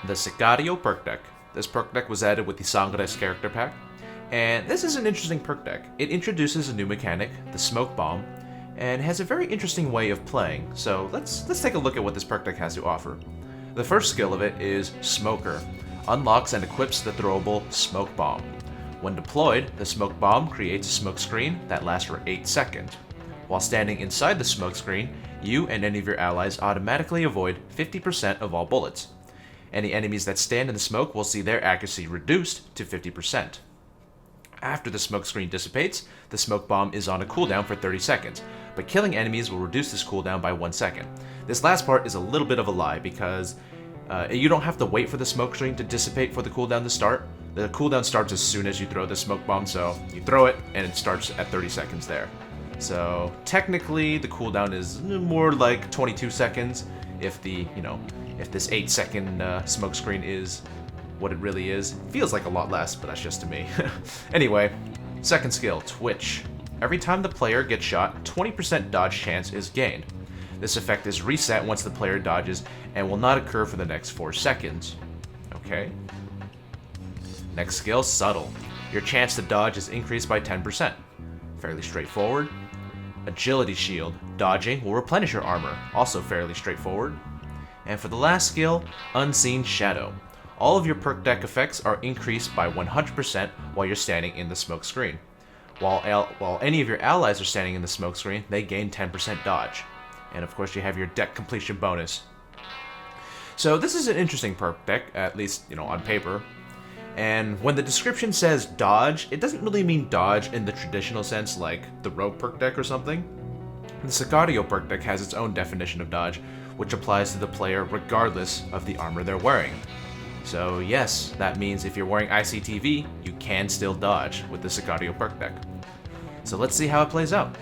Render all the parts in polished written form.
the Sicario perk deck. This perk deck was added with the Sangres character pack, and this is an interesting perk deck. It introduces a new mechanic, the Smoke Bomb, and has a very interesting way of playing, so let's take a look at what this perk deck has to offer. The first skill of it is Smoker. Unlocks and equips the throwable Smoke Bomb. When deployed, the Smoke Bomb creates a smoke screen that lasts for 8 seconds. While standing inside the smoke screen, you and any of your allies automatically avoid 50% of all bullets. Any enemies that stand in the smoke will see their accuracy reduced to 50%. After the smoke screen dissipates, the Smoke Bomb is on a cooldown for 30 seconds, but killing enemies will reduce this cooldown by 1 second. This last part is a little bit of a lie because you don't have to wait for the smoke screen to dissipate for the cooldown to start. The cooldown starts as soon as you throw the Smoke Bomb, so you throw it and it starts at 30 seconds there. So technically the cooldown is more like 22 seconds if if this 8-second smoke screen is what it really is. It feels like a lot less, but that's just to me. Anyway, second skill, Twitch. Every time the player gets shot, 20% dodge chance is gained. This effect is reset once the player dodges and will not occur for the next 4 seconds. Okay. Next skill, Subtle. Your chance to dodge is increased by 10%. Fairly straightforward. Agility Shield. Dodging will replenish your armor. Also fairly straightforward. And for the last skill, Unseen Shadow. All of your perk deck effects are increased by 100% while you're standing in the smoke screen. While any of your allies are standing in the smoke screen, they gain 10% dodge. And of course you have your deck completion bonus. So this is an interesting perk deck, at least, on paper. And when the description says dodge, it doesn't really mean dodge in the traditional sense like the rogue perk deck or something. The Sicario perk deck has its own definition of dodge, which applies to the player regardless of the armor they're wearing. So yes, that means if you're wearing ICTV, you can still dodge with the Sicario perk deck. So let's see how it plays out.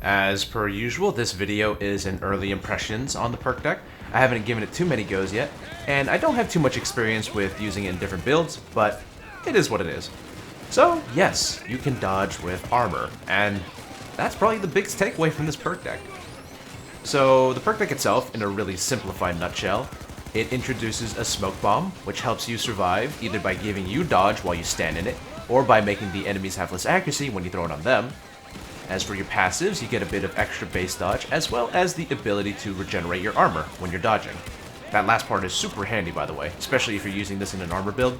As per usual, this video is an early impressions on the perk deck. I haven't given it too many goes yet, and I don't have too much experience with using it in different builds, but it is what it is. So yes, you can dodge with armor, and that's probably the biggest takeaway from this perk deck. So the perk deck itself, in a really simplified nutshell, it introduces a Smoke Bomb, which helps you survive either by giving you dodge while you stand in it, or by making the enemies have less accuracy when you throw it on them. As for your passives, you get a bit of extra base dodge, as well as the ability to regenerate your armor when you're dodging. That last part is super handy, by the way, especially if you're using this in an armor build.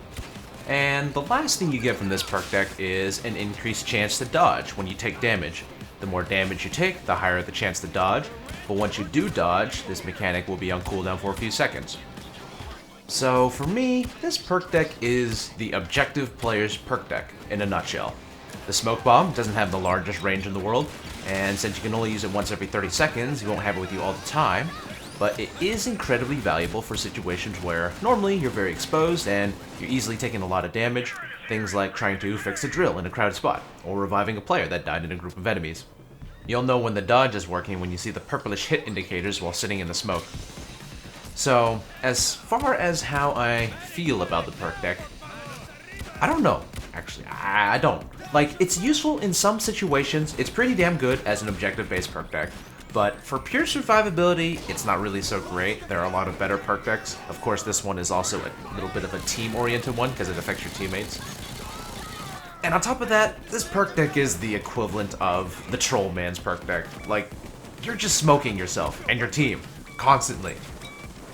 And the last thing you get from this perk deck is an increased chance to dodge when you take damage. The more damage you take, the higher the chance to dodge, but once you do dodge, this mechanic will be on cooldown for a few seconds. So for me, this perk deck is the objective player's perk deck in a nutshell. The Smoke Bomb doesn't have the largest range in the world, and since you can only use it once every 30 seconds, you won't have it with you all the time, but it is incredibly valuable for situations where normally you're very exposed and you're easily taking a lot of damage, things like trying to fix a drill in a crowded spot, or reviving a player that died in a group of enemies. You'll know when the dodge is working when you see the purplish hit indicators while sitting in the smoke. So, as far as how I feel about the perk deck, I don't know. Actually, I don't. Like, it's useful in some situations, it's pretty damn good as an objective-based perk deck, but for pure survivability, it's not really so great. There are a lot of better perk decks. Of course, this one is also a little bit of a team-oriented one because it affects your teammates. And on top of that, this perk deck is the equivalent of the Troll Man's perk deck. Like, you're just smoking yourself and your team, constantly.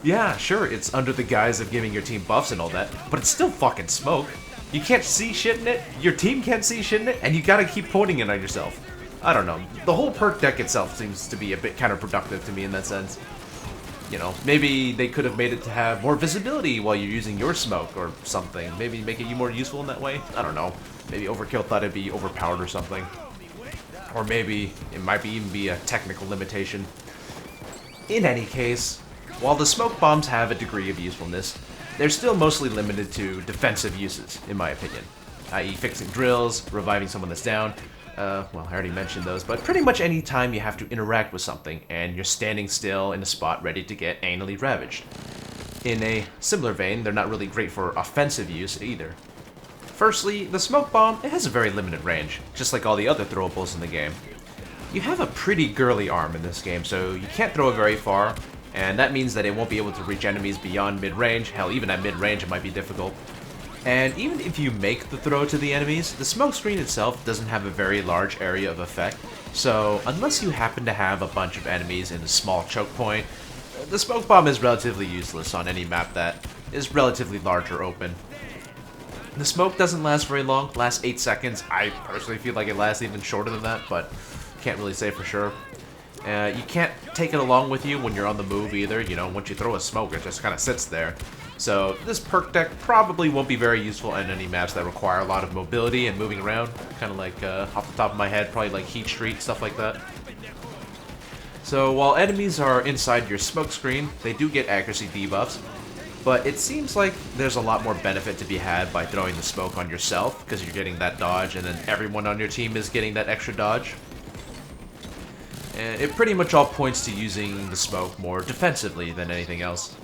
Yeah, sure, it's under the guise of giving your team buffs and all that, but it's still fucking smoke. You can't see shit in it, your team can't see shit in it, and you gotta keep pointing it on yourself. I don't know, the whole perk deck itself seems to be a bit counterproductive to me in that sense. Maybe they could have made it to have more visibility while you're using your smoke or something. Maybe make it more useful in that way. I don't know. Maybe Overkill thought it'd be overpowered or something. Or maybe it might even be a technical limitation. In any case, while the Smoke Bombs have a degree of usefulness, they're still mostly limited to defensive uses, in my opinion. I.e. fixing drills, reviving someone that's down. Well, I already mentioned those, but pretty much any time you have to interact with something and you're standing still in a spot ready to get anally ravaged. In a similar vein, they're not really great for offensive use either. Firstly, the Smoke Bomb, it has a very limited range, just like all the other throwables in the game. You have a pretty girly arm in this game, so you can't throw it very far, and that means that it won't be able to reach enemies beyond mid-range. Hell, even at mid-range it might be difficult. And even if you make the throw to the enemies, the smoke screen itself doesn't have a very large area of effect, so unless you happen to have a bunch of enemies in a small choke point, the smoke bomb is relatively useless on any map that is relatively large or open. The smoke doesn't last very long, lasts 8 seconds. I personally feel like it lasts even shorter than that, but can't really say for sure. You can't take it along with you when you're on the move either. You know, once you throw a smoke, it just kind of sits there. So this perk deck probably won't be very useful in any maps that require a lot of mobility and moving around. Kind of like, off the top of my head, probably like Heat Street, stuff like that. So while enemies are inside your smoke screen, they do get accuracy debuffs. But it seems like there's a lot more benefit to be had by throwing the smoke on yourself, because you're getting that dodge, and then everyone on your team is getting that extra dodge. And it pretty much all points to using the smoke more defensively than anything else.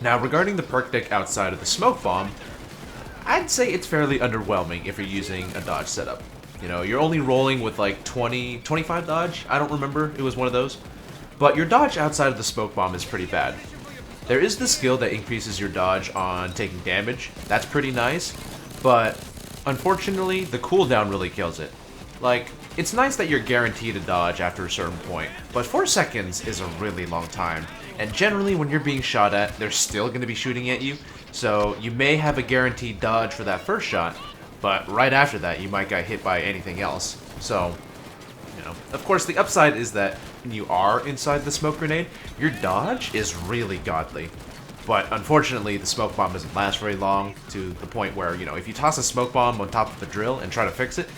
Now, regarding the perk deck outside of the smoke bomb, I'd say it's fairly underwhelming if you're using a dodge setup. You know, you're only rolling with like 25 dodge? I don't remember, it was one of those. But your dodge outside of the smoke bomb is pretty bad. There is the skill that increases your dodge on taking damage. That's pretty nice, but unfortunately, the cooldown really kills it. Like, it's nice that you're guaranteed a dodge after a certain point, but 4 seconds is a really long time. And generally, when you're being shot at, they're still going to be shooting at you, so you may have a guaranteed dodge for that first shot, but right after that, you might get hit by anything else. So, you know, of course, the upside is that when you are inside the smoke grenade, your dodge is really godly. But unfortunately, the smoke bomb doesn't last very long, to the point where, you know, if you toss a smoke bomb on top of a drill and try to fix it,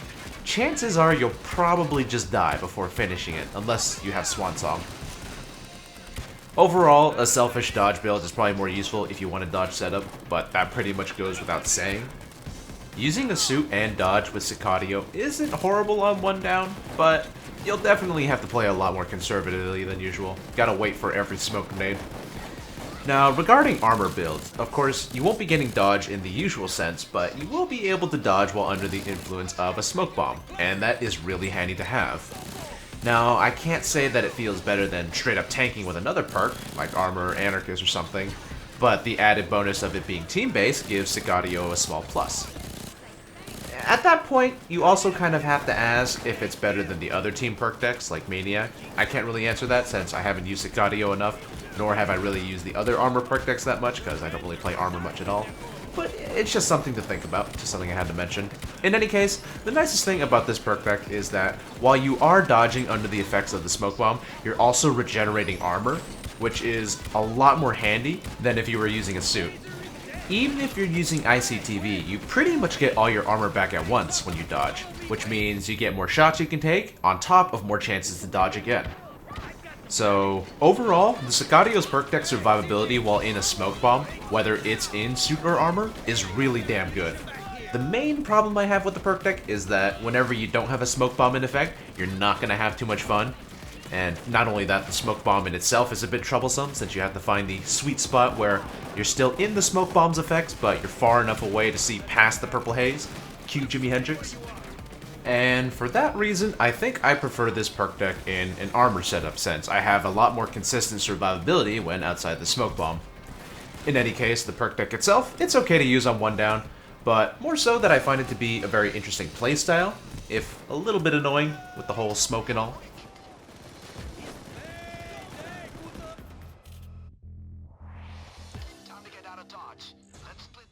chances are you'll probably just die before finishing it, unless you have Swan Song. Overall, a selfish dodge build is probably more useful if you want a dodge setup, but that pretty much goes without saying. Using a suit and dodge with Sicario isn't horrible on one down, but you'll definitely have to play a lot more conservatively than usual. Gotta wait for every smoke grenade. Now, regarding armor builds, of course, you won't be getting dodge in the usual sense, but you will be able to dodge while under the influence of a smoke bomb, and that is really handy to have. Now, I can't say that it feels better than straight up tanking with another perk, like Armor or Anarchist or something, but the added bonus of it being team-based gives Sicario a small plus. At that point, you also kind of have to ask if it's better than the other team perk decks, like Maniac. I can't really answer that since I haven't used Sicario enough, nor have I really used the other armor perk decks that much, because I don't really play armor much at all. But it's just something to think about, just something I had to mention. In any case, the nicest thing about this perk deck is that while you are dodging under the effects of the smoke bomb, you're also regenerating armor, which is a lot more handy than if you were using a suit. Even if you're using ICTV, you pretty much get all your armor back at once when you dodge, which means you get more shots you can take, on top of more chances to dodge again. So, overall, the Sicario's perk deck survivability while in a smoke bomb, whether it's in suit or armor, is really damn good. The main problem I have with the perk deck is that whenever you don't have a smoke bomb in effect, you're not going to have too much fun. And not only that, the smoke bomb in itself is a bit troublesome, since you have to find the sweet spot where you're still in the smoke bomb's effect, but you're far enough away to see past the purple haze. Cue Jimi Hendrix. And for that reason, I think I prefer this perk deck in an armor setup, since I have a lot more consistent survivability when outside the smoke bomb. In any case, the perk deck itself, it's okay to use on one down, but more so that I find it to be a very interesting playstyle, if a little bit annoying with the whole smoke and all. Time to get out of Dodge. Let's split